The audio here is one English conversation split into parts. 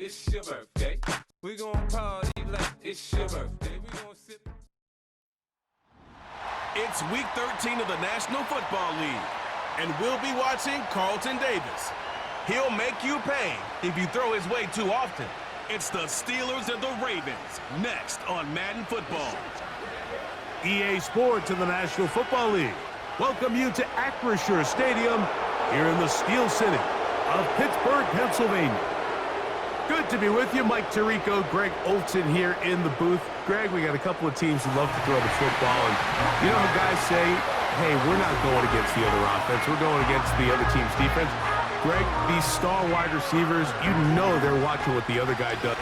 it's your birthday. We gon' party like it's your birthday. We gon' sip. It's week 13 of the National Football League, and we'll be watching Carlton Davis. He'll make you pay if you throw his way too often. It's the Steelers and the Ravens, next on Madden Football. EA Sports and the National Football League welcome you to Acrisure Stadium here in the Steel City of Pittsburgh, Pennsylvania. Good to be with you. Mike Tirico, Greg Olson here in the booth. Greg, we got a couple of teams who love to throw the football. And you know how guys say, hey, we're not going against the other offense. We're going against the other team's defense. Greg, these star wide receivers, you know they're watching what the other guy does.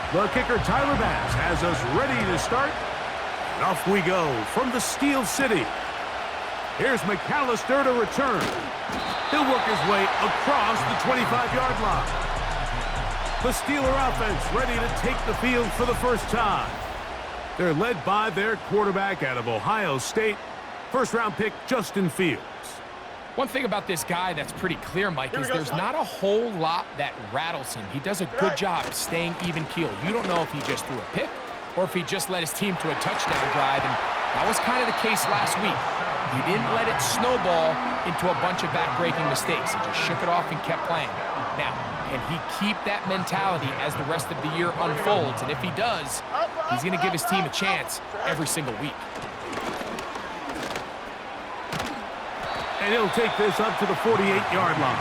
The kicker, Tyler Bass, has us ready to start. And off we go from the Steel City. Here's McAllister to return. He'll work his way across the 25-yard line. The Steeler offense ready to take the field for the first time. They're led by their quarterback out of Ohio State, first-round pick Justin Fields. One thing about this guy that's pretty clear, Mike, is there's not a whole lot that rattles him. He does a good job staying even-keeled. You don't know if he just threw a pick or if he just led his team to a touchdown drive, and that was kind of the case last week. He didn't let it snowball into a bunch of back-breaking mistakes. He just shook it off and kept playing. Now, can he keep that mentality as the rest of the year unfolds? And if he does, he's going to give his team a chance every single week. And he'll take this up to the 48-yard line.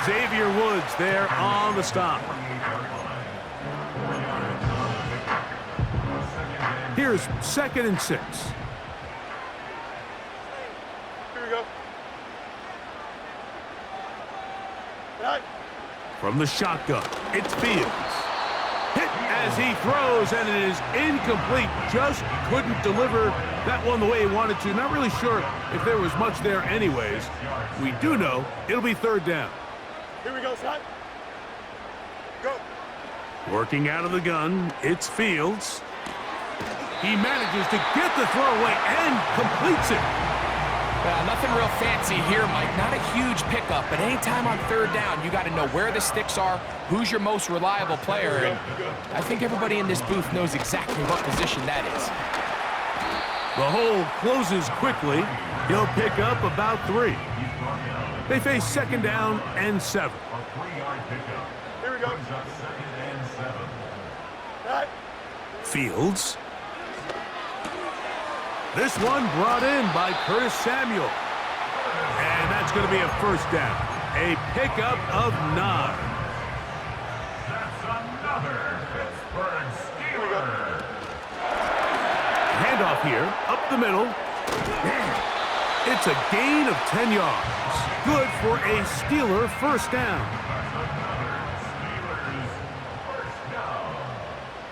Xavier Woods there on the stop. Here's 2nd and 6. Here we go. From the shotgun, it's Fields. Hit as he throws, and it is incomplete. Just couldn't deliver that one the way he wanted to. Not really sure if there was much there anyways. We do know it'll be 3rd down. Here we go, Scott. Go. Working out of the gun, it's Fields. He manages to get the throw away and completes it. Nothing real fancy here, Mike. Not a huge pickup, but anytime on 3rd down, you got to know where the sticks are, who's your most reliable player, and I think everybody in this booth knows exactly what position that is. The hole closes quickly. He'll pick up about 3. They face 2nd down and 7. Here we go. Fields. This one brought in by Curtis Samuel. And that's going to be a 1st down. A pickup of 9. That's another Pittsburgh Steeler. Handoff here, up the middle. It's a gain of 10 yards. Good for a Steeler 1st down.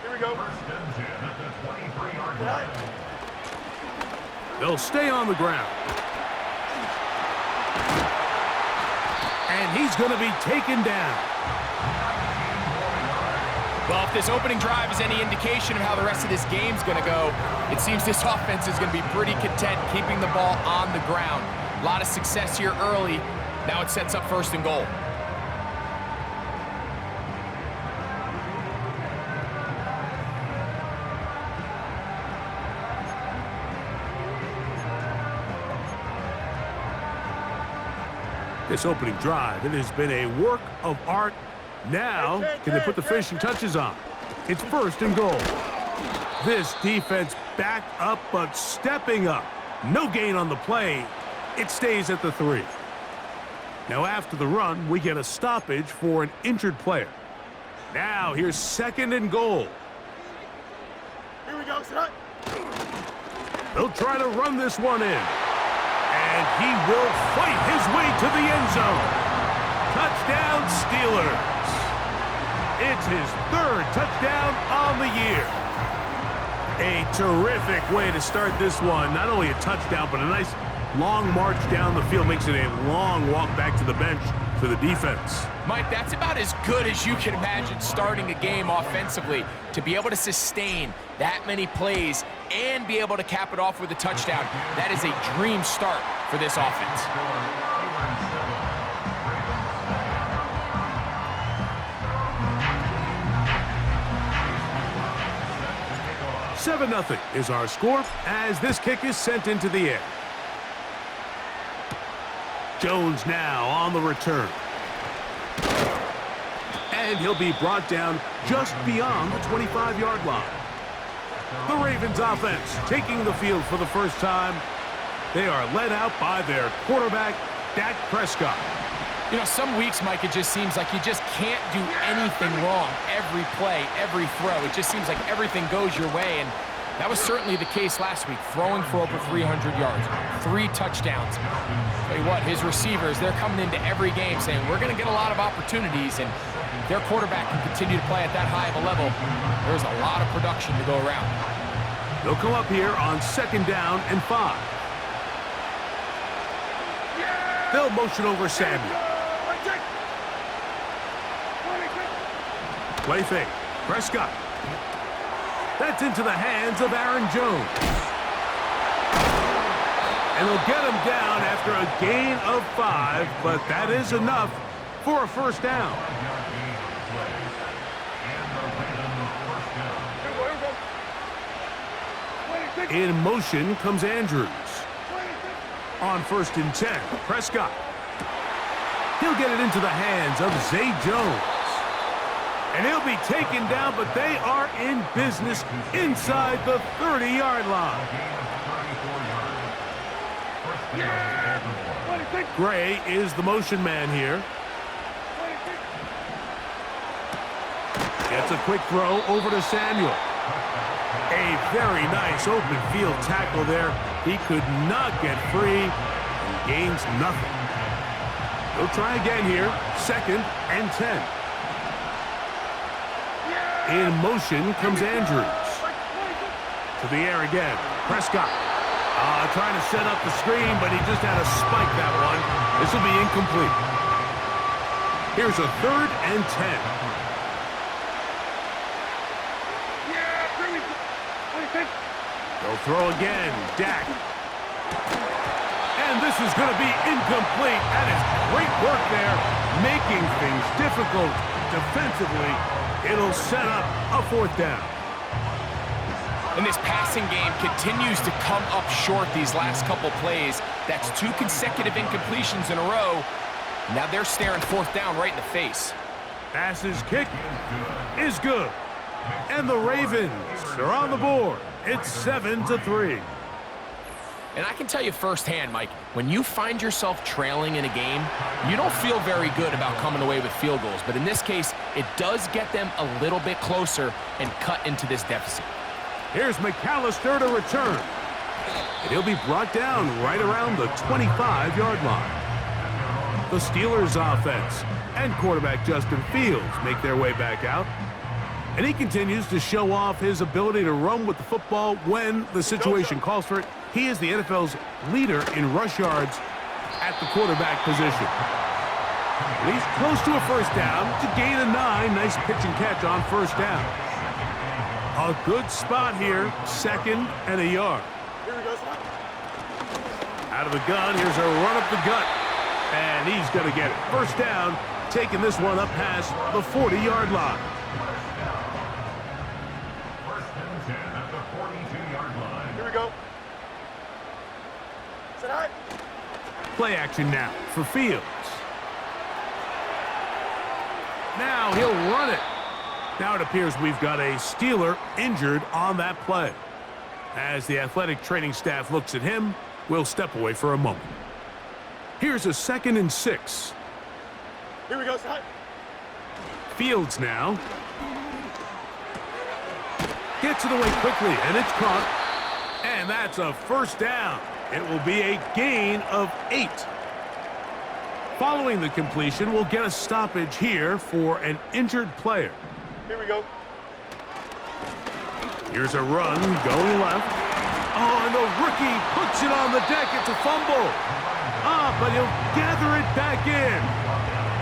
Here we go. They'll stay on the ground. And he's going to be taken down. Well, if this opening drive is any indication of how the rest of this game's going to go, it seems this offense is going to be pretty content keeping the ball on the ground. A lot of success here early. Now it sets up 1st and goal. This opening drive, it has been a work of art. Now, can they put the finishing touches on? It's 1st and goal. This defense back up, but stepping up. No gain on the play. It stays at the 3. Now, after the run, we get a stoppage for an injured player. Now, here's 2nd and goal. Here we go, Scott. They'll try to run this one in. And he will fight his way to the end zone. Touchdown, Steelers. It's his 3rd touchdown on the year. A terrific way to start this one. Not only a touchdown, but a nice long march down the field. Makes it a long walk back to the bench for the defense. Mike, that's about as good as you can imagine starting a game offensively. To be able to sustain that many plays and be able to cap it off with a touchdown, that is a dream start for this offense. 7-0 is our score as this kick is sent into the air. Jones now on the return. And he'll be brought down just beyond the 25-yard line. The Ravens offense taking the field for the first time. They are led out by their quarterback, Dak Prescott. You know, some weeks, Mike, it just seems like you just can't do anything wrong. Every play, every throw, it just seems like everything goes your way, and that was certainly the case last week, throwing for over 300 yards, 3 touchdowns. Tell you what, his receivers, they're coming into every game saying, we're going to get a lot of opportunities, and their quarterback can continue to play at that high of a level. There's a lot of production to go around. They'll come up here on 2nd down and 5. They'll motion over Samuel. Play fake. Prescott. That's into the hands of Aaron Jones. And they'll get him down after a gain of 5, but that is enough for a first down. In motion comes Andrews. On 1st and 10, Prescott. He'll get it into the hands of Zay Jones. And he'll be taken down, but they are in business inside the 30-yard line. Gray is the motion man here. Gets a quick throw over to Samuel. A very nice open field tackle there. He could not get free and gains nothing. He'll try again here. 2nd and 10. In motion comes Andrews. To the air again. Prescott. Trying to set up the screen, but he just had to spike that one. This will be incomplete. Here's a 3rd and 10. They'll throw again. Dak. And this is going to be incomplete. That is great work there, making things difficult defensively. It'll set up a 4th down. And this passing game continues to come up short these last couple plays. That's 2 consecutive incompletions in a row. Now they're staring 4th down right in the face. Passes kick is good. And the Ravens are on the board. It's 7-3. And I can tell you firsthand, Mike, when you find yourself trailing in a game, you don't feel very good about coming away with field goals. But in this case, it does get them a little bit closer and cut into this deficit. Here's McAllister to return. And he'll be brought down right around the 25-yard line. The Steelers offense and quarterback Justin Fields make their way back out. And he continues to show off his ability to run with the football when the situation calls for it. He is the NFL's leader in rush yards at the quarterback position. And he's close to a first down to gain a 9. Nice pitch and catch on 1st down. A good spot here, 2nd and a yard. Out of the gun, here's a run up the gut. And he's going to get it. 1st down, taking this one up past the 40-yard line. 1st and 10 at the 42-yard line. Here we go. Sit high. Play action now for Fields. Now he'll run it. Now it appears we've got a Steeler injured on that play. As the athletic training staff looks at him, we'll step away for a moment. Here's a 2nd and 6. Here we go, sit high. Fields now. Gets it away quickly, and it's caught. And that's a 1st down. It will be a gain of 8. Following the completion, we'll get a stoppage here for an injured player. Here we go. Here's a run going left. Oh, and the rookie puts it on the deck. It's a fumble. But he'll gather it back in.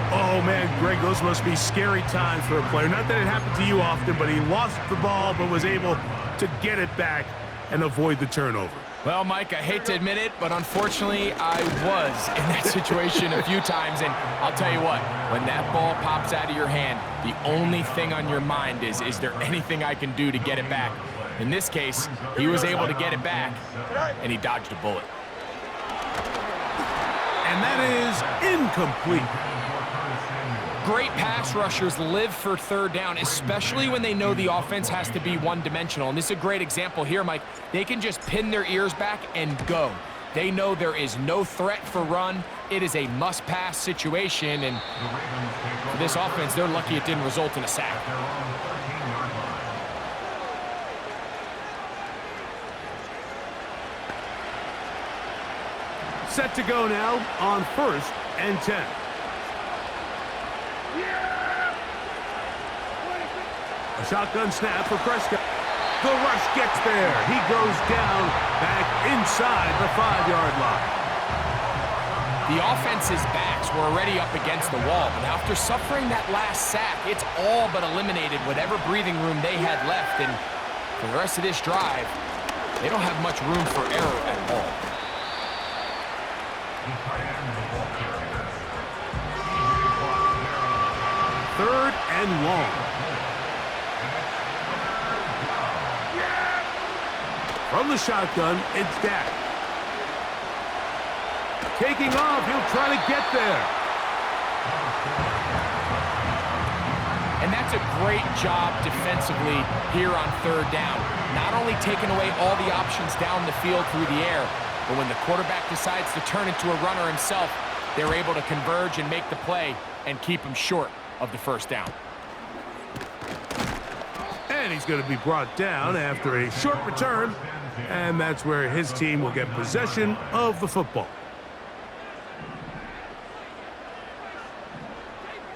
Oh, man, Greg, those must be scary times for a player. Not that it happened to you often, but he lost the ball but was able to get it back and avoid the turnover. Well, Mike, I hate to admit it, but unfortunately, I was in that situation a few times, and I'll tell you what, when that ball pops out of your hand, the only thing on your mind is there anything I can do to get it back? In this case, he was able to get it back, and he dodged a bullet. And that is incomplete. Great pass rushers live for third down, especially when they know the offense has to be one-dimensional. And this is a great example here, Mike. They can just pin their ears back and go. They know there is no threat for run. It is a must-pass situation, and for this offense, they're lucky it didn't result in a sack. Set to go now on 1st and 10. A shotgun snap for Prescott. The rush gets there. He goes down back inside the 5-yard line. The offense's backs were already up against the wall, but after suffering that last sack, it's all but eliminated whatever breathing room they had left, and for the rest of this drive, they don't have much room for error at all. Third and long. From the shotgun, it's Dak. Taking off, he'll try to get there. And that's a great job defensively here on third down. Not only taking away all the options down the field through the air, but when the quarterback decides to turn into a runner himself, they're able to converge and make the play and keep him short of the first down. And he's going to be brought down after a short return, and that's where his team will get possession of the football.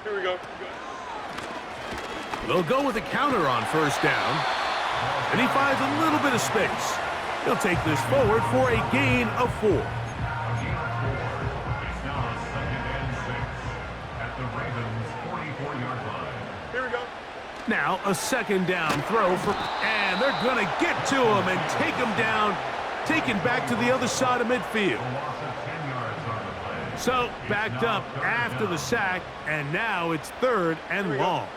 Here we go. They'll go with a counter on first down, and he finds a little bit of space. He'll take this forward for a gain of 4. It's now 2nd and 6 at the Ravens' 44-yard line. Here we go. Now a second down throw for, and they're going to get to him and take him down, taken back to the other side of midfield. A loss of 10 yards on the play. So backed up after the sack, and now it's 3rd and long.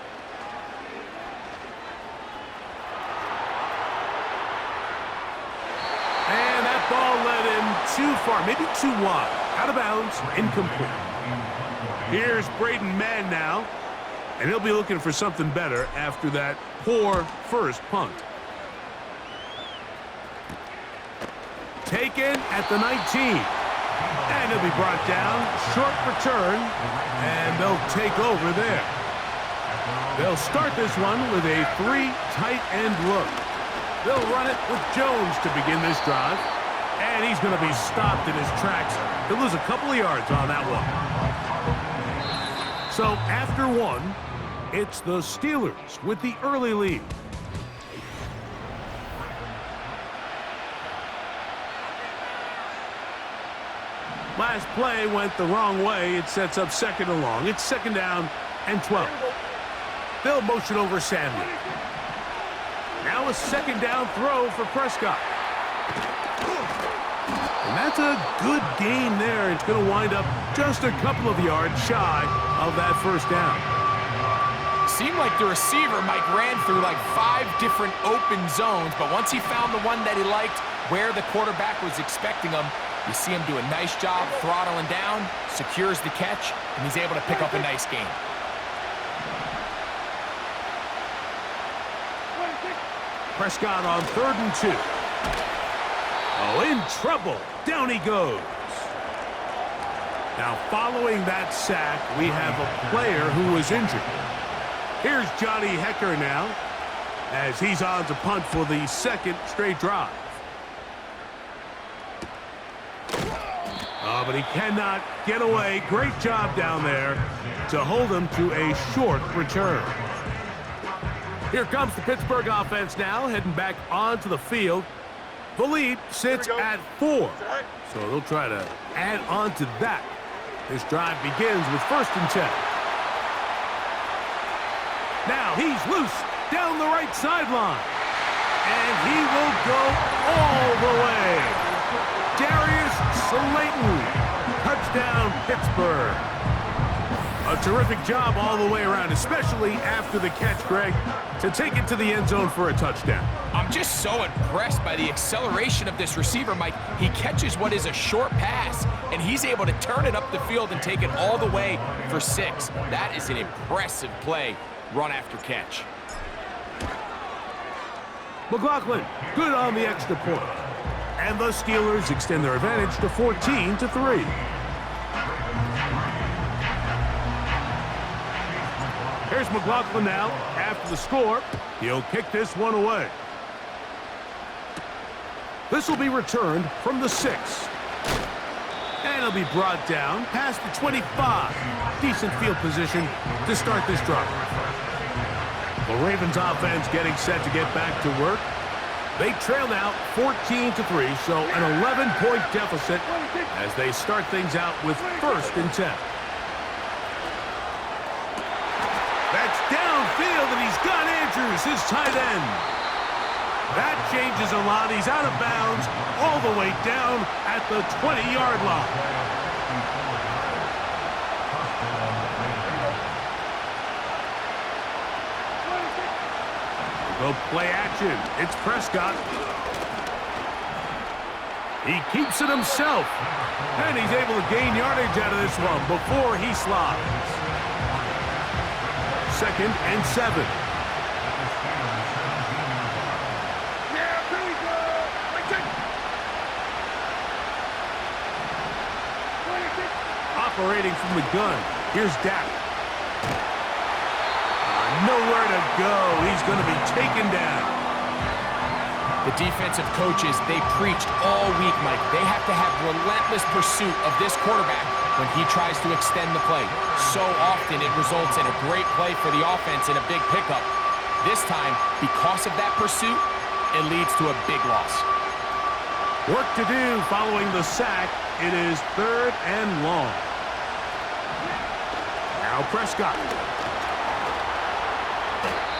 And that ball led him too far, maybe too wide. Out of bounds, incomplete. Here's Braden Mann now, and he'll be looking for something better after that poor first punt. Taken at the 19. And he'll be brought down. Short return, and they'll take over there. They'll start this one with a 3 tight end look. They'll run it with Jones to begin this drive. And he's going to be stopped in his tracks. He'll lose a couple of yards on that one. So after 1, it's the Steelers with the early lead. Last play went the wrong way. It sets up 2nd and long. It's 2nd down and 12. They'll motion over Samuel. Now a 2nd down throw for Prescott. And that's a good gain there. It's going to wind up just a couple of yards shy of that first down. Seemed like the receiver, Mike, ran through like 5 different open zones, but once he found the one that he liked, where the quarterback was expecting him, you see him do a nice job throttling down, secures the catch, and he's able to pick up a nice gain. Prescott on 3rd and 2. Oh, in trouble. Down he goes. Now, following that sack, we have a player who was injured. Here's Johnny Hecker now, as he's on to punt for the 2nd straight drive. Oh, but he cannot get away. Great job down there to hold him to a short return. Here comes the Pittsburgh offense now, heading back onto the field. The lead sits at 4, so they'll try to add on to that. This drive begins with 1st and 10. Now he's loose down the right sideline. And he will go all the way. Darius Slayton. Touchdown, Pittsburgh. A terrific job all the way around, especially after the catch, Greg, to take it to the end zone for a touchdown. I'm just so impressed by the acceleration of this receiver, Mike. He catches what is a short pass, and he's able to turn it up the field and take it all the way for 6. That is an impressive play, run after catch. McLaughlin, good on the extra point. And the Steelers extend their advantage to 14-3. Here's McLaughlin now. After the score, he'll kick this one away. This will be returned from the 6. And it'll be brought down past the 25. Decent field position to start this drive. The Ravens offense getting set to get back to work. They trail now 14-3, so an 11-point deficit as they start things out with 1st and 10. That's downfield, and he's got Andrews, his tight end. That changes a lot. He's out of bounds all the way down at the 20-yard line. Go play action. It's Prescott. He keeps it himself. And he's able to gain yardage out of this one before he slides. 2nd and 7. Operating from the gun. Here's Dak. Nowhere to go. He's going to be taken down. The defensive coaches, they preached all week, Mike. They have to have relentless pursuit of this quarterback when he tries to extend the play. So often it results in a great play for the offense and a big pickup. This time, because of that pursuit, it leads to a big loss. Work to do following the sack. It is 3rd and long. Now Prescott.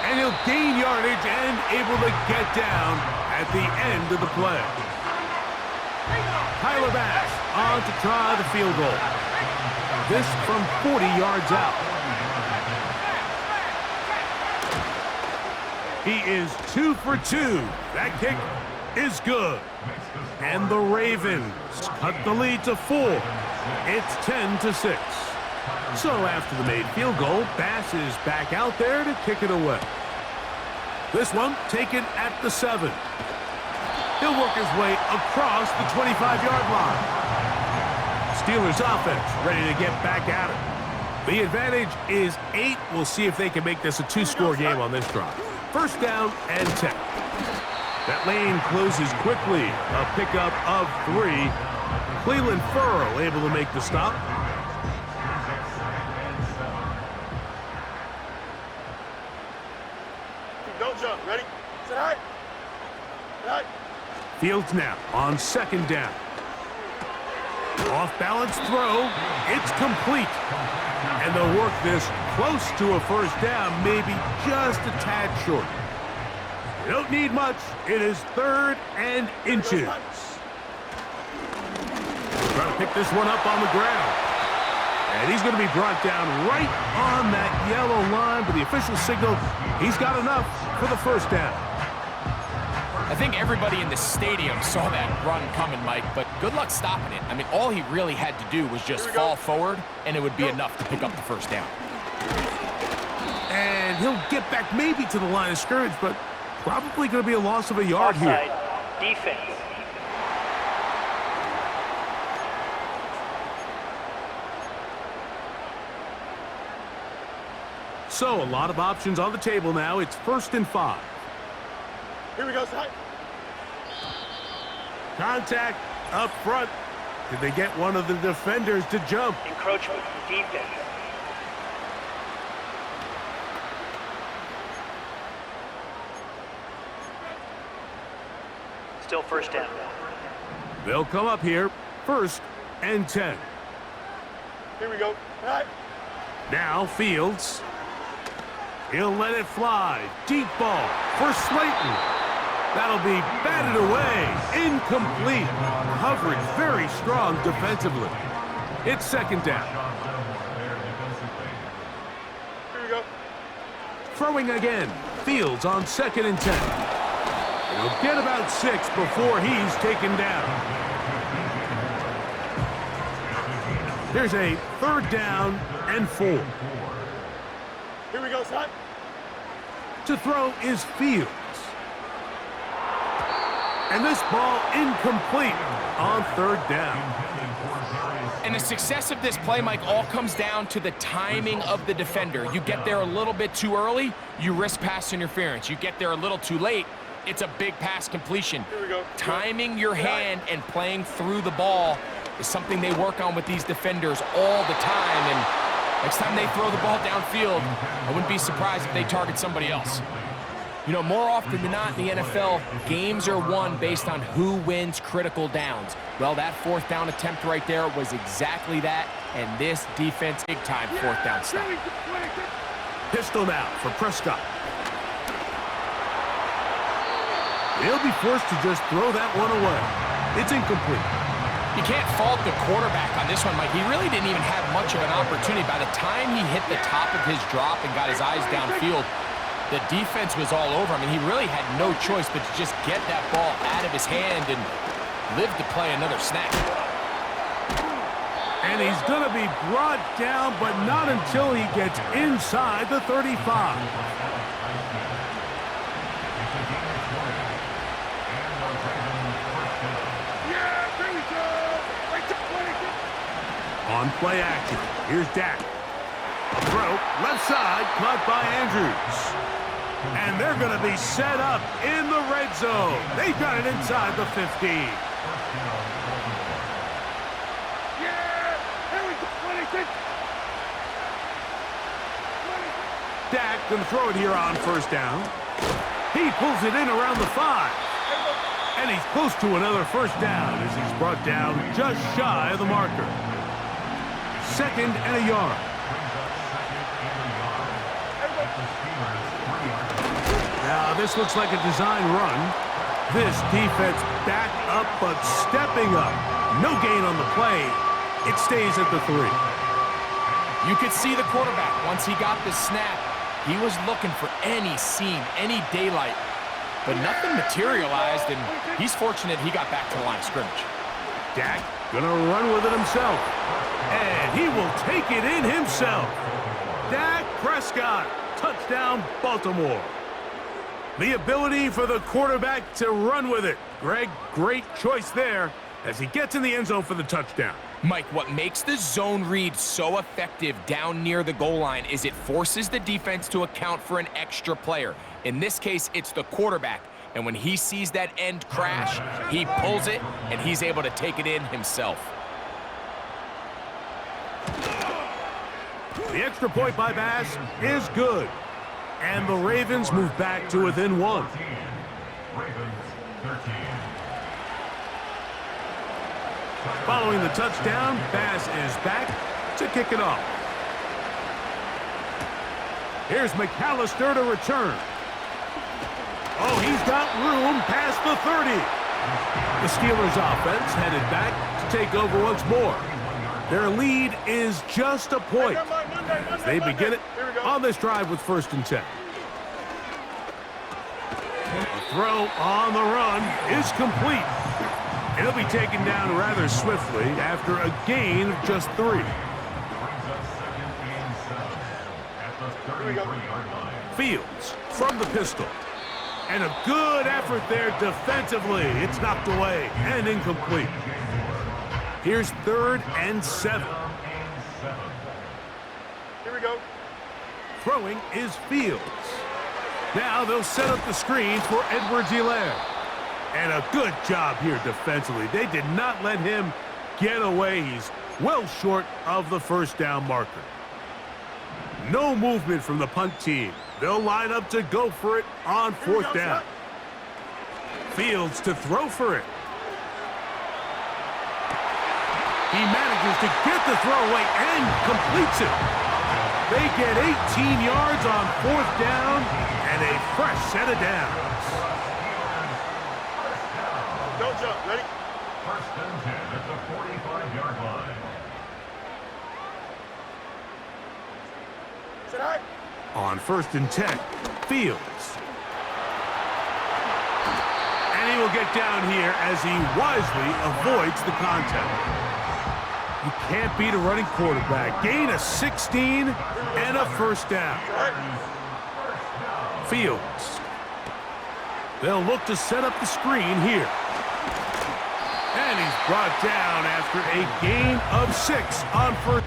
And he'll gain yardage and able to get down at the end of the play. Tyler Bass on to try the field goal. This from 40 yards out. He is 2 for 2. That kick is good. And the Ravens cut the lead to 4. It's 10-6. So after the made field goal, Bass is back out there to kick it away. This one taken at the 7. He'll work his way across the 25-yard line. Steelers offense ready to get back at it. The advantage is 8. We'll see if they can make this a 2-score game on this drive. 1st down and 10. That lane closes quickly. A pickup of 3. Cleveland Furrow able to make the stop. Don't jump. Ready? Set high. Right. Fields now on 2nd down. Off balance throw. It's complete. And they'll work this close to a 1st down, maybe just a tad short. They don't need much. It is 3rd and inches. Trying to pick this one up on the ground. And he's going to be brought down right on that yellow line, but the official signal, he's got enough for the 1st down. I think everybody in the stadium saw that run coming, Mike, but good luck stopping it. I mean, all he really had to do was just fall forward, and it would be enough to pick up the 1st down. And he'll get back maybe to the line of scrimmage, but probably going to be a loss of a yard here. Defense. So a lot of options on the table now. It's 1st and 5. Here we go, side. Contact up front. Did they get one of the defenders to jump? Encroachment. Defense. Still 1st down. They'll come up here. 1st and 10. Here we go. Right. Now Fields. He'll let it fly. Deep ball for Slayton. That'll be batted away. Incomplete. Coverage very strong defensively. It's second down. Here we go. Throwing again. Fields on 2nd and 10. He'll get about 6 before he's taken down. Here's a 3rd down and 4. Here we go, son. To throw is Fields. And this ball incomplete on 3rd down. And the success of this play, Mike, all comes down to the timing of the defender. You get there a little bit too early, you risk pass interference. You get there a little too late, it's a big pass completion. Here we go. Timing your hand and playing through the ball is something they work on with these defenders all the time. And next time they throw the ball downfield, I wouldn't be surprised if they target somebody else. You know, more often than not in the NFL, games are won based on who wins critical downs. Well, that 4th down attempt right there was exactly that, and this defense big-time 4th down stop. Pistol now for Prescott. He'll be forced to just throw that one away. It's incomplete. You can't fault the quarterback on this one, Mike. He really didn't even have much of an opportunity. By the time he hit the top of his drop and got his eyes downfield, the defense was all over. I mean, he really had no choice but to just get that ball out of his hand and live to play another snap. And he's going to be brought down, but not until he gets inside the 35. On play action, here's Dak. Throw, left side, caught by Andrews. And they're going to be set up in the red zone. They've got it inside the 15. Dak going to throw it here on 1st down. He pulls it in around the 5. And he's close to another 1st down as he's brought down just shy of the marker. 2nd and a yard. Now, this looks like a design run. This defense back up, but stepping up. No gain on the play. It stays at the 3. You could see the quarterback, once he got the snap, he was looking for any seam, any daylight. But nothing materialized, and he's fortunate he got back to the line of scrimmage. Dak gonna run with it himself. And he will take it in himself. Dak Prescott, touchdown Baltimore. The ability for the quarterback to run with it. Greg, great choice there as he gets in the end zone for the touchdown. Mike, what makes the zone read so effective down near the goal line is it forces the defense to account for an extra player. In this case, it's the quarterback. And when he sees that end crash, he pulls it, and he's able to take it in himself. The extra point by Bass is good. And the Ravens move back to within 1. Ravens 13. Following the touchdown, Bass is back to kick it off. Here's McAllister to return. Oh, he's got room past the 30. The Steelers offense headed back to take over once more. Their lead is just a point as they begin it on this drive with 1st and 10. The throw on the run is complete. It'll be taken down rather swiftly after a gain of just 3. Fields from the pistol. And a good effort there defensively. It's knocked away and incomplete. Here's 3rd and 7. Here we go. Throwing is Fields. Now they'll set up the screen for Edwards-Helaire. And a good job here defensively. They did not let him get away. He's well short of the 1st down marker. No movement from the punt team. They'll line up to go for it on 4th down. Fields to throw for it. He manages to get the throw away and completes it. They get 18 yards on 4th down and a fresh set of downs. Don't jump. Ready? First and 10 at the 45-yard line. Sit high. On 1st and 10, Fields. And he will get down here as he wisely avoids the contact. You can't beat a running quarterback. Gain of 16 and a first down. Fields. They'll look to set up the screen here. And he's brought down after a gain of 6 on first.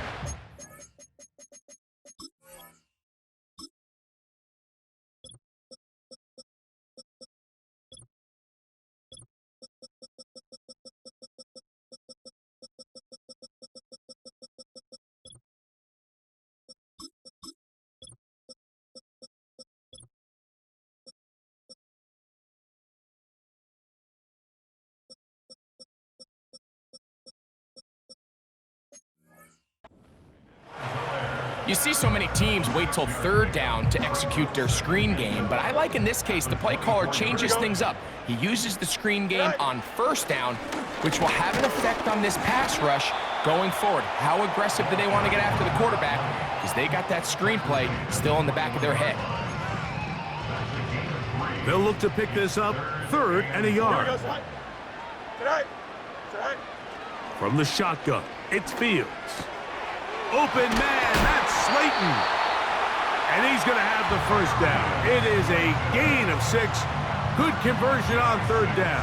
You see so many teams wait till 3rd down to execute their screen game, but I like in this case the play caller changes things up. He uses the screen game on 1st down, which will have an effect on this pass rush going forward. How aggressive do they want to get after the quarterback? Because they got that screen play still in the back of their head. They'll look to pick this up 3rd and a yard. Here we go, slide. Sit high. Sit high. From the shotgun, it's Fields. Open man, that's Slayton. And he's going to have the first down. It is a gain of 6. Good conversion on 3rd down.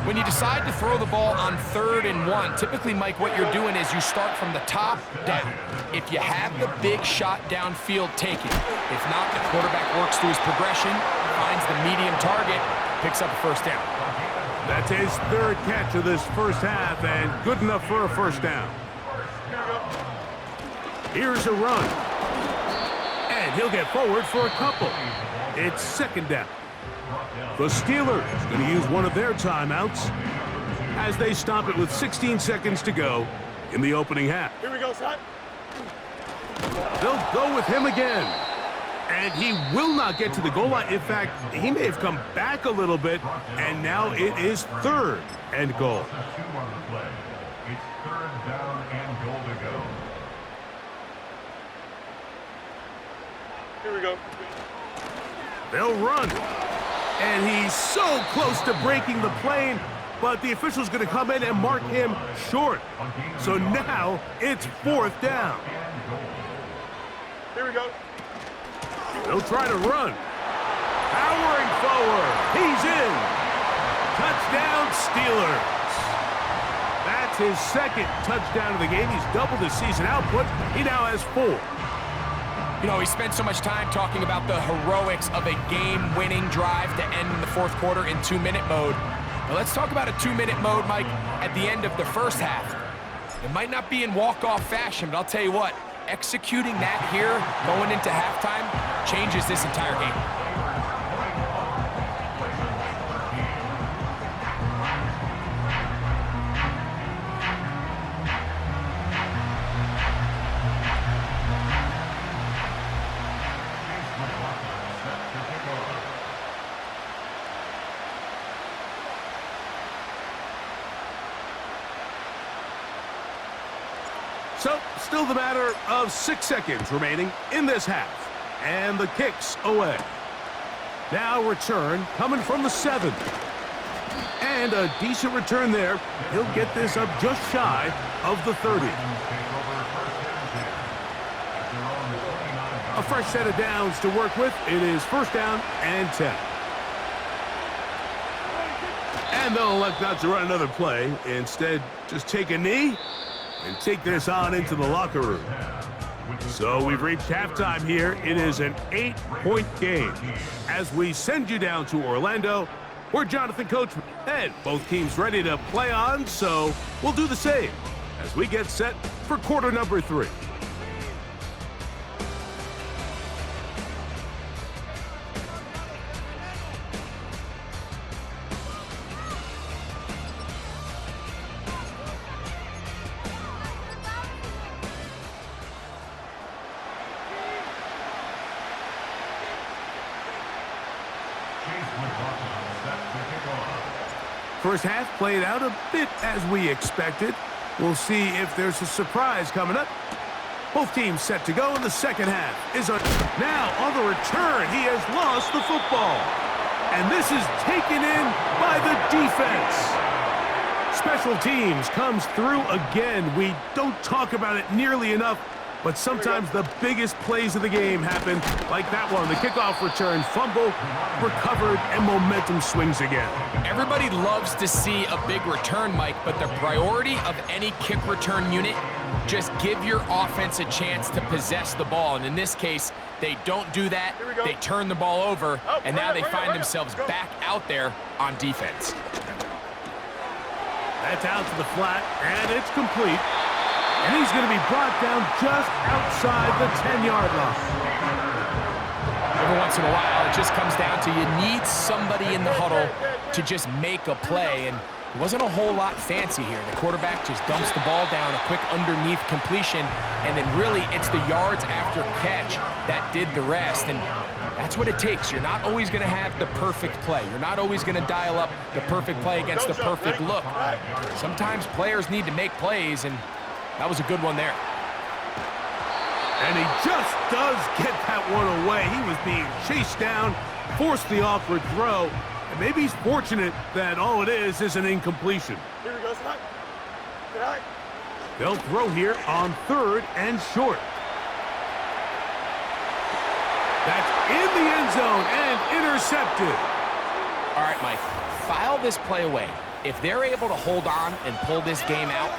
When you decide to throw the ball on 3rd and 1, typically, Mike, what you're doing is you start from the top down. If you have the big shot downfield, take it. If not, the quarterback works through his progression, finds the medium target, picks up a first down. That's his 3rd catch of this first half, and good enough for a first down. Here's a run. And he'll get forward for a couple. It's 2nd down. The Steelers going to use one of their timeouts as they stop it with 16 seconds to go in the opening half. Here we go, slide. They'll go with him again. And he will not get to the goal line. In fact, he may have come back a little bit, and now it is 3rd and goal. It's 3rd down and goal to go. Here we go. They'll run. And he's so close to breaking the plane, but the official's going to come in and mark him short. So now it's 4th down. Here we go. They'll try to run. Powering forward. He's in. Touchdown, Steelers. That's his 2nd touchdown of the game. He's doubled his season output. He now has 4. You know, we spent so much time talking about the heroics of a game-winning drive to end in the 4th quarter in 2-minute mode. Now let's talk about a 2-minute mode, Mike, at the end of the first half. It might not be in walk-off fashion, but I'll tell you what, executing that here going into halftime changes this entire game. So, still the matter of 6 seconds remaining in this half. And the kick's away. Now return coming from the 7. And a decent return there. He'll get this up just shy of the 30. A fresh set of downs to work with. It is 1st down and 10. And they'll elect not to run another play. Instead, just take a knee and take this on into the locker room. So we've reached halftime here. It is an 8-point game as we send you down to Orlando, where Jonathan Coachman and both teams ready to play on. So we'll do the same as we get set for quarter number 3. First half played out a bit as we expected. We'll see if there's a surprise coming up. Both teams set to go in the second half. Now on the return, he has lost the football. And this is taken in by the defense. Special teams comes through again. We don't talk about it nearly enough, but sometimes the biggest plays of the game happen, like that one. The kickoff return, fumble, recovered, and momentum swings again. Everybody loves to see a big return, Mike, but the priority of any kick return unit, just give your offense a chance to possess the ball. And in this case, they don't do that. They turn the ball over, and now they find themselves back out there on defense. That's out to the flat, and it's complete. And he's going to be brought down just outside the 10-yard line. Every once in a while, it just comes down to you need somebody in the huddle to just make a play. And it wasn't a whole lot fancy here. The quarterback just dumps the ball down, a quick underneath completion, and then really it's the yards after catch that did the rest. And that's what it takes. You're not always going to have the perfect play. You're not always going to dial up the perfect play against the perfect look. Sometimes players need to make plays, and that was a good one there. And he just does get that one away. He was being chased down, forced the awkward throw, and maybe he's fortunate that all it is an incompletion. Here we go, Scott. Good night. They'll throw here on 3rd and short. That's in the end zone and intercepted. All right, Mike, file this play away. If they're able to hold on and pull this game out,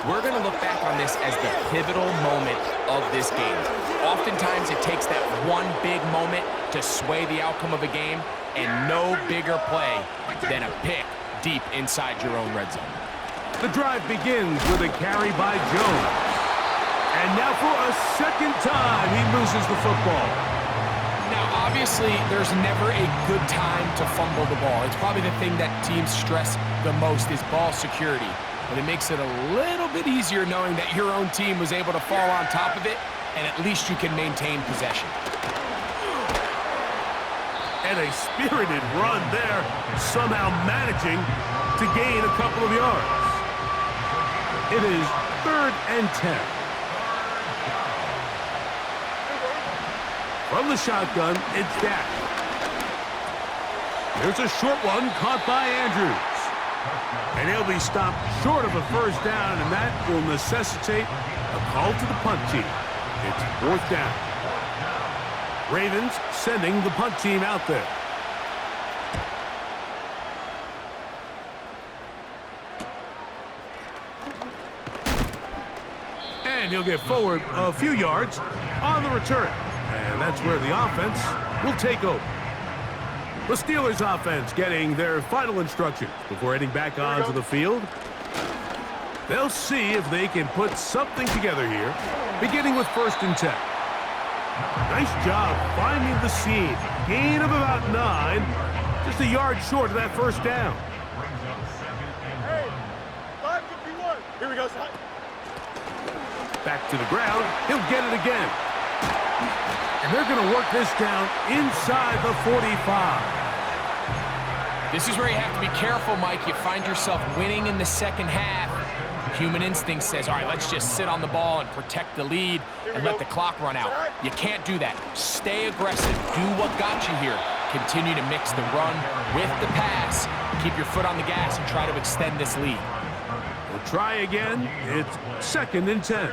we're going to look back on this as the pivotal moment of this game. Oftentimes, it takes that one big moment to sway the outcome of a game, and no bigger play than a pick deep inside your own red zone. The drive begins with a carry by Jones. And now for a second time, he loses the football. Now, obviously, there's never a good time to fumble the ball. It's probably the thing that teams stress the most is ball security. But it makes it a little bit easier knowing that your own team was able to fall on top of it, and at least you can maintain possession. And a spirited run there, somehow managing to gain a couple of yards. It is 3rd and 10. From the shotgun, it's Dak. There's a short one caught by Andrews. And he'll be stopped short of a first down, and that will necessitate a call to the punt team. It's 4th down. Ravens sending the punt team out there. And he'll get forward a few yards on the return. And that's where the offense will take over. The Steelers offense getting their final instructions before heading back onto the field. They'll see if they can put something together here, beginning with 1st and 10. Nice job finding the seam. Gain of about 9, just a yard short of that first down. Hey, 5:51. Here we go, Scott. Back to the ground. He'll get it again. And they're going to work this down inside the 45. This is where you have to be careful, Mike. You find yourself winning in the second half. Human instinct says, all right, let's just sit on the ball and protect the lead and let the clock run out. You can't do that. Stay aggressive. Do what got you here. Continue to mix the run with the pass. Keep your foot on the gas and try to extend this lead. We'll try again. It's 2nd and 10.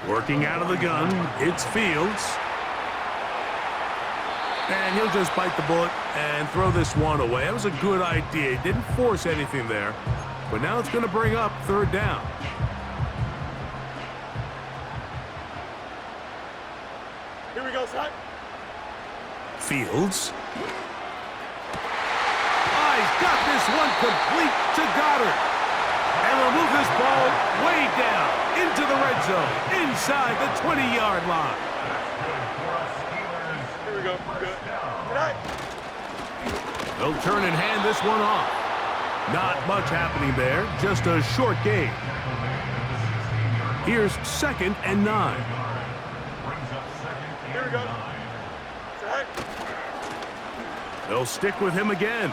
Working out of the gun, it's Fields. And he'll just bite the bullet and throw this one away. That was a good idea. He didn't force anything there. But now it's going to bring up 3rd down. Here we go, Scott. Fields. He's got this one complete to Goddard. And we'll move this ball way down into the red zone, inside the 20-yard line. Here we go. Good. Good night. They'll turn and hand this one off. Not much happening there, just a short gain. Here's 2nd and 9. Here we go. Scott. They'll stick with him again.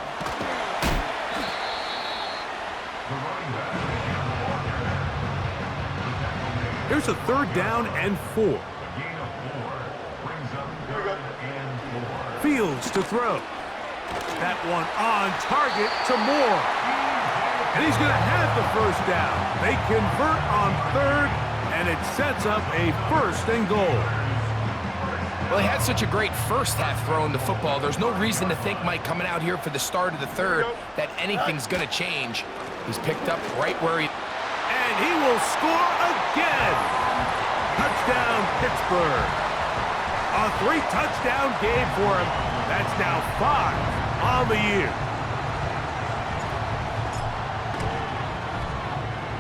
Here's a 3rd down and 4. Gain of 4 brings up 3rd and 4. Fields to throw. That one on target to Moore. And he's going to have the 1st down. They convert on 3rd, and it sets up a 1st and goal. Well, he had such a great first half throwing the football. There's no reason to think, Mike, coming out here for the start of the 3rd, that anything's going to change. He's picked up right where he... And he will score again. Touchdown, Pittsburgh. A 3-touchdown game for him. That's now 5 on the year.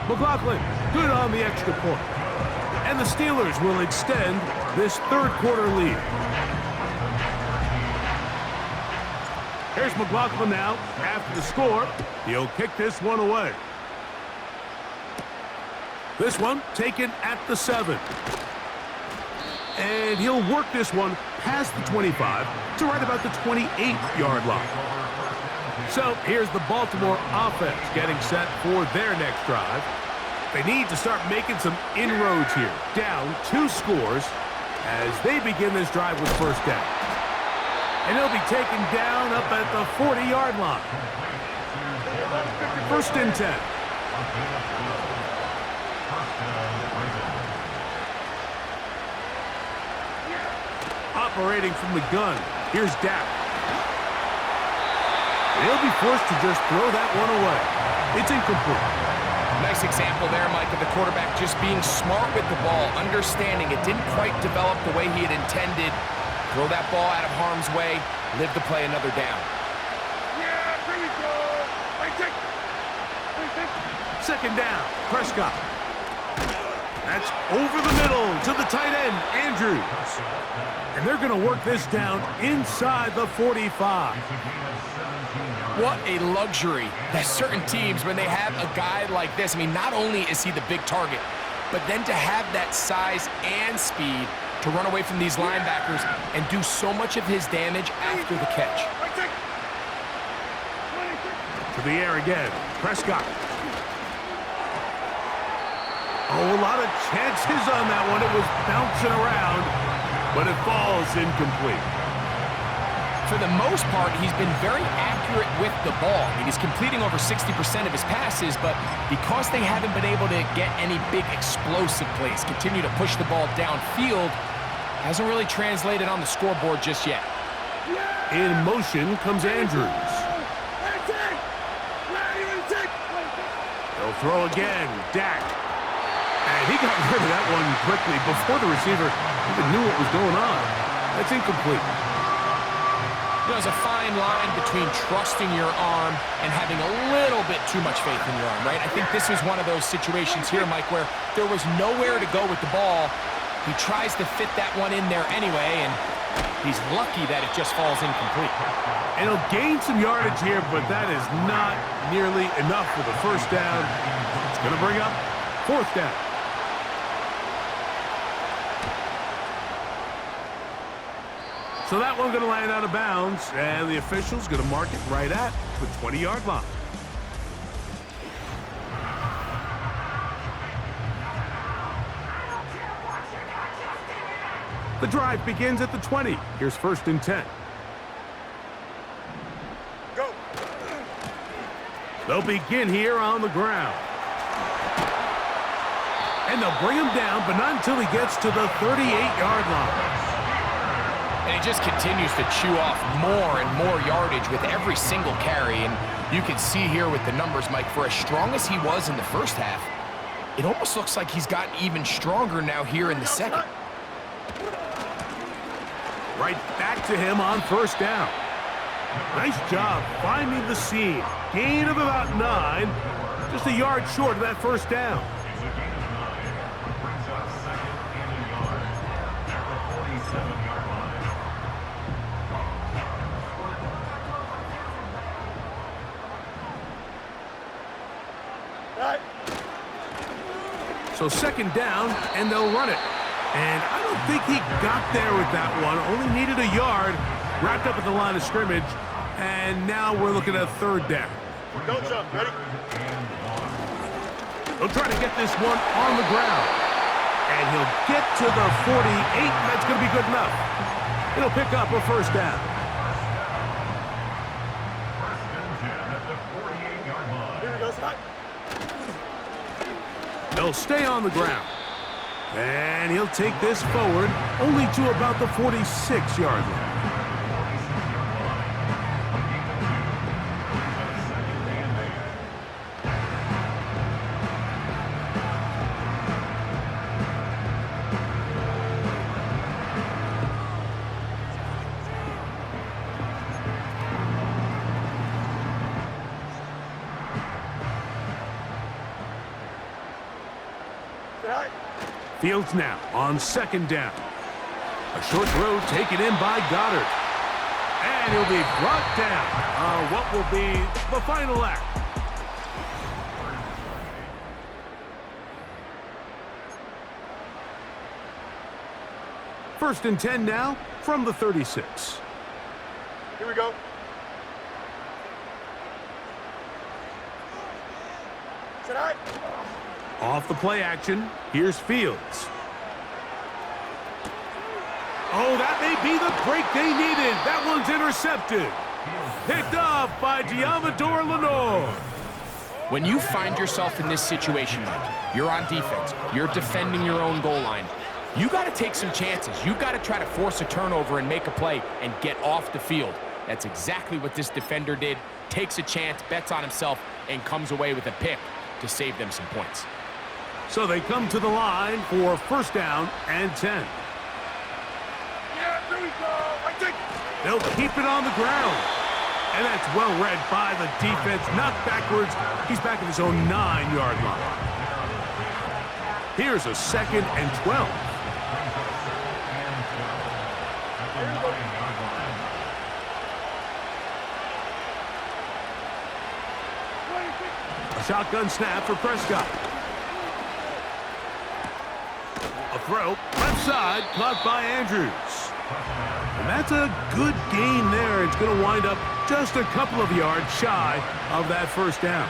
McLaughlin, good on the extra point. And the Steelers will extend this 3rd quarter lead. Here's McLaughlin now. After the score, he'll kick this one away. This one taken at the 7. And he'll work this one past the 25 to right about the 28-yard line. So here's the Baltimore offense getting set for their next drive. They need to start making some inroads here. Down 2 scores as they begin this drive with 1st down. And he'll be taken down up at the 40-yard line. 1st and 10. Operating from the gun, here's Dak. He'll be forced to just throw that one away. It's incomplete. Nice example there, Mike, of the quarterback just being smart with the ball, understanding it didn't quite develop the way he had intended. Throw that ball out of harm's way, live to play another down. Yeah, here we go. Second down, Prescott. That's over the middle to the tight end, Andrews. And they're going to work this down inside the 45. What a luxury that certain teams, when they have a guy like this, I mean, not only is he the big target, but then to have that size and speed to run away from these linebackers and do so much of his damage after the catch. To the air again, Prescott. Oh, a lot of chances on that one. It was bouncing around, but it falls incomplete. For the most part, he's been very accurate with the ball. I mean, he's completing over 60% of his passes, but because they haven't been able to get any big explosive plays, continue to push the ball downfield, hasn't really translated on the scoreboard just yet. In motion comes Andrews. They'll throw again, Dak. And he got rid of that one quickly before the receiver even knew what was going on. That's incomplete. There's a fine line between trusting your arm and having a little bit too much faith in your arm, right? I think this was one of those situations here, Mike, where there was nowhere to go with the ball. He tries to fit that one in there anyway, and he's lucky that it just falls incomplete. And he'll gain some yardage here, but that is not nearly enough for the 1st down. It's going to bring up 4th down. So that one's going to land out of bounds, and the official's going to mark it right at the 20-yard line. The drive begins at the 20. Here's 1st and 10. Go. They'll begin here on the ground. And they'll bring him down, but not until he gets to the 38-yard line. And he just continues to chew off more and more yardage with every single carry. And you can see here with the numbers, Mike, for as strong as he was in the first half, it almost looks like he's gotten even stronger now here in the second. Right back to him on 1st down. Nice job finding the seam. Gain of about 9. Just a yard short of that 1st down. It's a gain of 9. Brings up 2nd and a yard at the 47-yard line. Right. So 2nd down, and they'll run it. And I don't think he got there with that one. Only needed a yard. Wrapped up at the line of scrimmage. And now we're looking at 3rd down. Don't jump. Ready? And 1. He'll try to get this one on the ground. And he'll get to the 48, and that's going to be good enough. It'll pick up a first down. Here we go, Scott. They'll stay on the ground. And he'll take this forward only to about the 46-yard line. Fields now on second down. A short throw taken in by Goddard. And he'll be brought down. What will be the final act? First and 10 now from the 36. Here we go. Set high. Off the play action, here's Fields. Oh, that may be the break they needed. That one's intercepted. Picked off by Diamador Lenore. When you find yourself in this situation, Mike, you're on defense, you're defending your own goal line, you got to take some chances. You got to try to force a turnover and make a play and get off the field. That's exactly what this defender did. Takes a chance, bets on himself, and comes away with a pick to save them some points. So they come to the line for first down and 10. Yeah, there we go. I think. They'll keep it on the ground. And that's well read by the defense. Knocked backwards. He's back at his own 9-yard line. Here's a second and 12. A shotgun snap for Prescott. A throw, left side, caught by Andrews. And that's a good gain there. It's going to wind up just a couple of yards shy of that first down.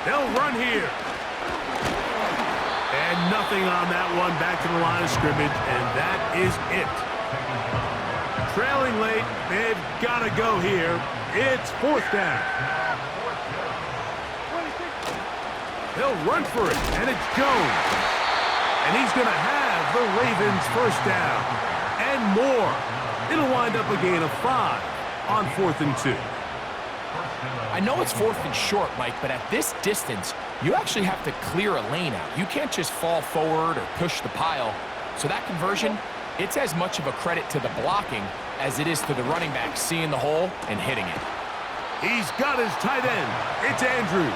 They'll run here. And nothing on that one. Back to the line of scrimmage, and that is it. Trailing late, they've got to go here. It's fourth down. They'll run for it, and it's Jones. And he's going to have the Ravens first down. And more. It'll wind up a gain of 5 on 4th and 2. I know it's 4th and short, Mike, but at this distance, you actually have to clear a lane out. You can't just fall forward or push the pile. So that conversion, it's as much of a credit to the blocking as it is to the running back seeing the hole and hitting it. He's got his tight end. It's Andrews.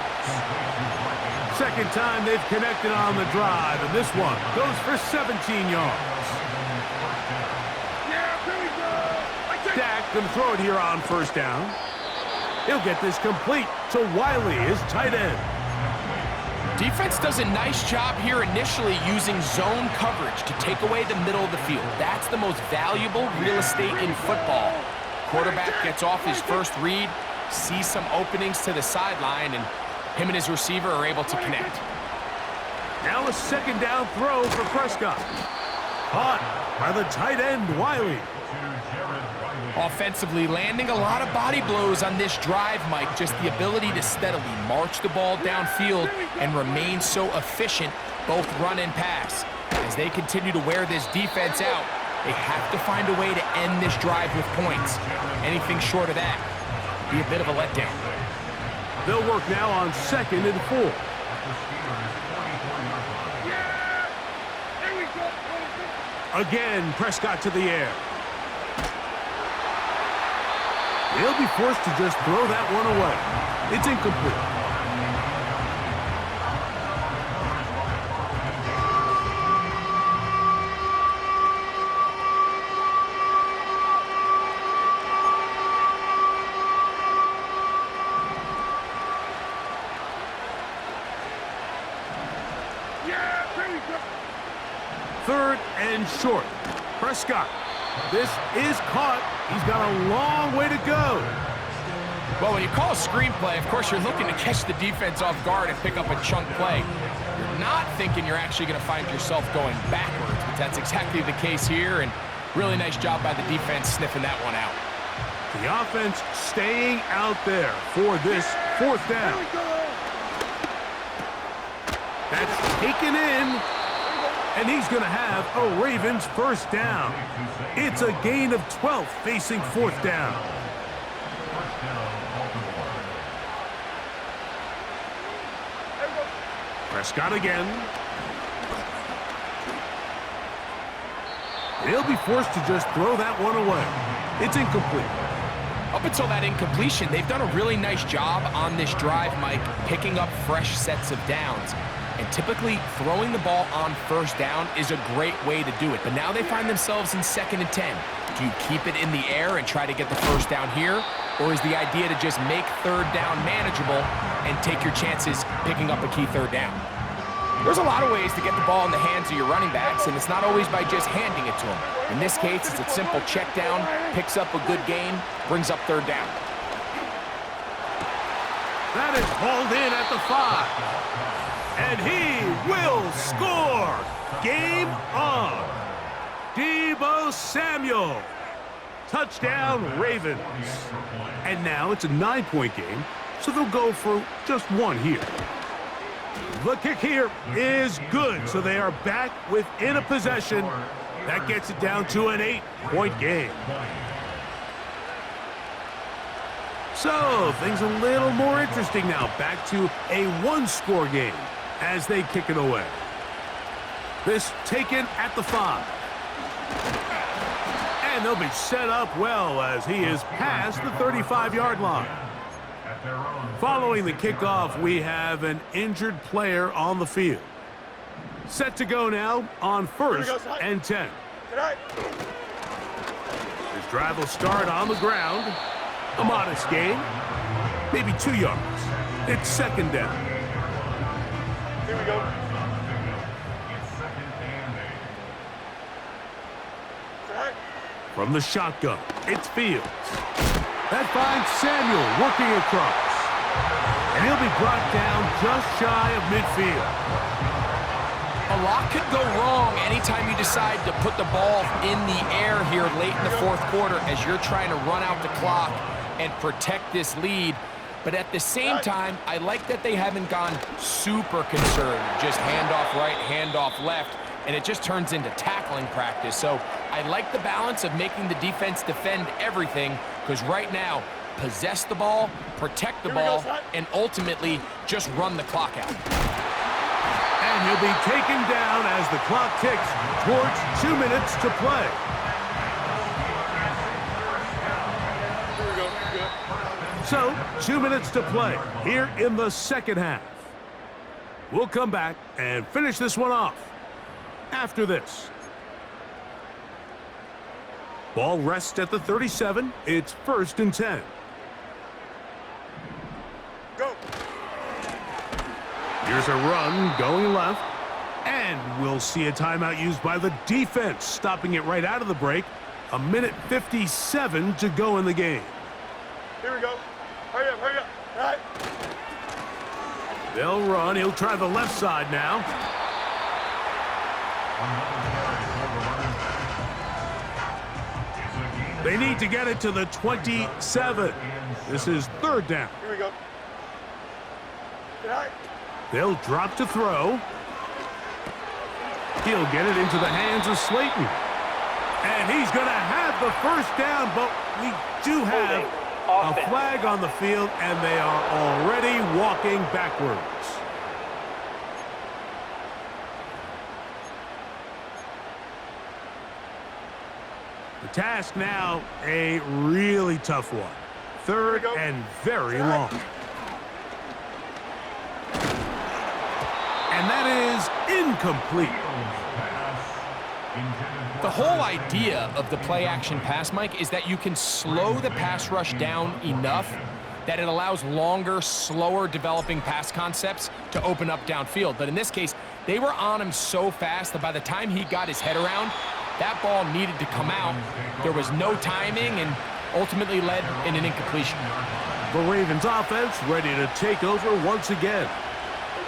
Second time they've connected on the drive, and this one goes for 17 yards. Yeah, there we go. Dak going to throw it here on first down. He'll get this complete to Wiley, his tight end. Defense does a nice job here initially using zone coverage to take away the middle of the field. That's the most valuable real estate in football. Quarterback gets off his first read, sees some openings to the sideline, and him and his receiver are able to connect. Now a second down throw for Prescott. Caught by the tight end, Wiley. Offensively, landing a lot of body blows on this drive, Mike. Just the ability to steadily march the ball downfield and remain so efficient, both run and pass. As they continue to wear this defense out, they have to find a way to end this drive with points. Anything short of that would be a bit of a letdown. They'll work now on 2nd and 4. Again, Prescott to the air. He'll be forced to just throw that one away. It's incomplete. Third and short. Prescott. This is caught. He's got a long way to go. Well, when you call a screenplay, of course, you're looking to catch the defense off guard and pick up a chunk play. You're not thinking you're actually going to find yourself going backwards, but that's exactly the case here, and really nice job by the defense sniffing that one out. The offense staying out there for this fourth down. That's taken in, and he's going to have a Ravens first down. It's a gain of 12 facing fourth down. Prescott again. He'll be forced to just throw that one away. It's incomplete. Up until that incompletion, they've done a really nice job on this drive, Mike, picking up fresh sets of downs. And typically, throwing the ball on first down is a great way to do it. But now they find themselves in 2nd and 10. Do you keep it in the air and try to get the first down here? Or is the idea to just make third down manageable and take your chances picking up a key third down? There's a lot of ways to get the ball in the hands of your running backs, and it's not always by just handing it to them. In this case, it's a simple check down, picks up a good gain, brings up third down. That is hauled in at the 5. And he will score. Game on. Deebo Samuel. Touchdown, Ravens. And now it's a 9-point game, so they'll go for just one here. The kick here is good, so they are back within a possession. That gets it down to an 8-point game. So, things a little more interesting now. Back to a one-score game as they kick it away. This taken at the 5. And they'll be set up well as he is past the 35-yard line. Following the kickoff, we have an injured player on the field. Set to go now on 1st and 10. This drive will start on the ground. A modest gain, maybe 2 yards. It's 2nd down. Here we go. From the shotgun, it's Fields. That finds Samuel working across. And he'll be brought down just shy of midfield. A lot could go wrong anytime you decide to put the ball in the air here late in the 4th quarter as you're trying to run out the clock and protect this lead. But at the same time, I like that they haven't gone super conservative. Just handoff right, handoff left, and it just turns into tackling practice. So I like the balance of making the defense defend everything, because right now, possess the ball, protect the ball, and ultimately just run the clock out. And he'll be taken down as the clock ticks towards 2 minutes to play. So, 2 minutes to play here in the 2nd half. We'll come back and finish this one off after this. Ball rests at the 37. It's 1st and 10. Go. Here's a run going left. And we'll see a timeout used by the defense, stopping it right out of the break. 1:57 to go in the game. Here we go. Hurry up, hurry up. All right. They'll run. He'll try the left side now. They need to get it to the 27. This is 3rd down. Here we go. All right. They'll drop to throw. He'll get it into the hands of Slayton. And he's going to have the first down, but we do have a flag on the field, and they are already walking backwards. The task now, a really tough one. 3rd and very long. And that is incomplete. The whole idea of the play-action pass, Mike, is that you can slow the pass rush down enough that it allows longer, slower developing pass concepts to open up downfield. But in this case, they were on him so fast that by the time he got his head around, that ball needed to come out. There was no timing and ultimately led in an incompletion. The Ravens offense ready to take over once again.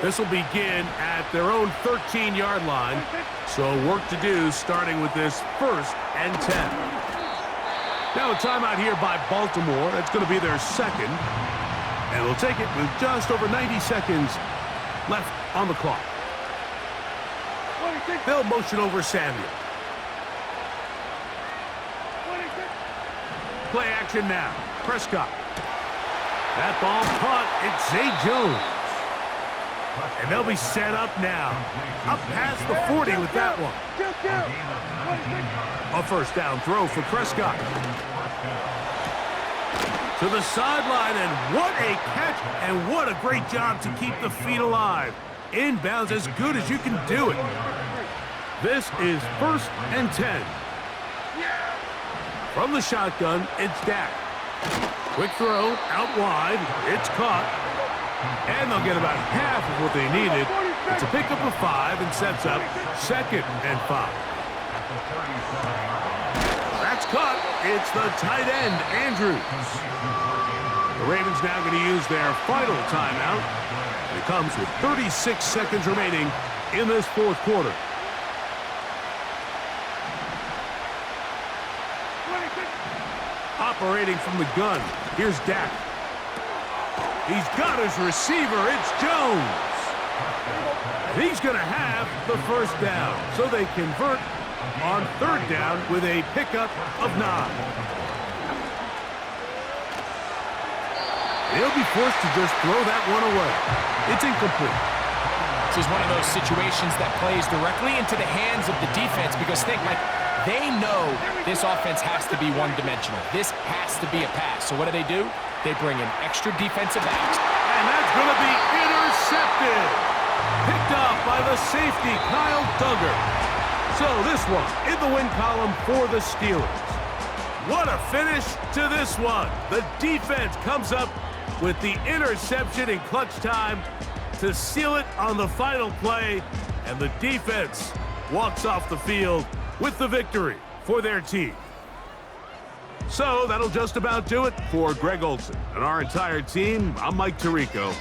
This will begin at their own 13-yard line. So work to do starting with this 1st and 10. Now a timeout here by Baltimore. That's going to be their second. And they'll take it with just over 90 seconds left on the clock. They'll motion over Samuel. Play action now. Prescott. That ball caught. It's Zay Jones. And they'll be set up now. Up past the 40 with that one. A first down throw for Prescott. To the sideline, and what a catch, and what a great job to keep the feet alive. Inbounds as good as you can do it. This is 1st and 10. From the shotgun, it's Dak. Quick throw, out wide, it's caught. And they'll get about half of what they needed. It's a pickup of 5 and sets up 2nd and 5. That's caught. It's the tight end, Andrews. The Ravens now going to use their final timeout. It comes with 36 seconds remaining in this 4th quarter. Operating from the gun, here's Dak. He's got his receiver, it's Jones. And he's going to have the first down, so they convert on 3rd down with a pickup of 9. He'll be forced to just throw that one away. It's incomplete. This is one of those situations that plays directly into the hands of the defense because think, Mike, they know this offense has to be one-dimensional. This has to be a pass. So what do? They bring in extra defensive backs. And that's going to be intercepted. Picked off by the safety, Kyle Duggar. So this one in the win column for the Steelers. What a finish to this one. The defense comes up with the interception in clutch time to seal it on the final play. And the defense walks off the field with the victory for their team. So that'll just about do it for Greg Olson and our entire team. I'm Mike Tirico.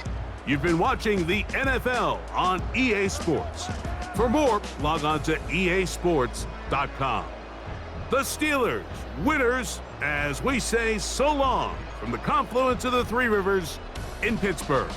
You've been watching the NFL on EA Sports. For more, log on to easports.com. The Steelers, winners, as we say so long from the confluence of the Three Rivers in Pittsburgh.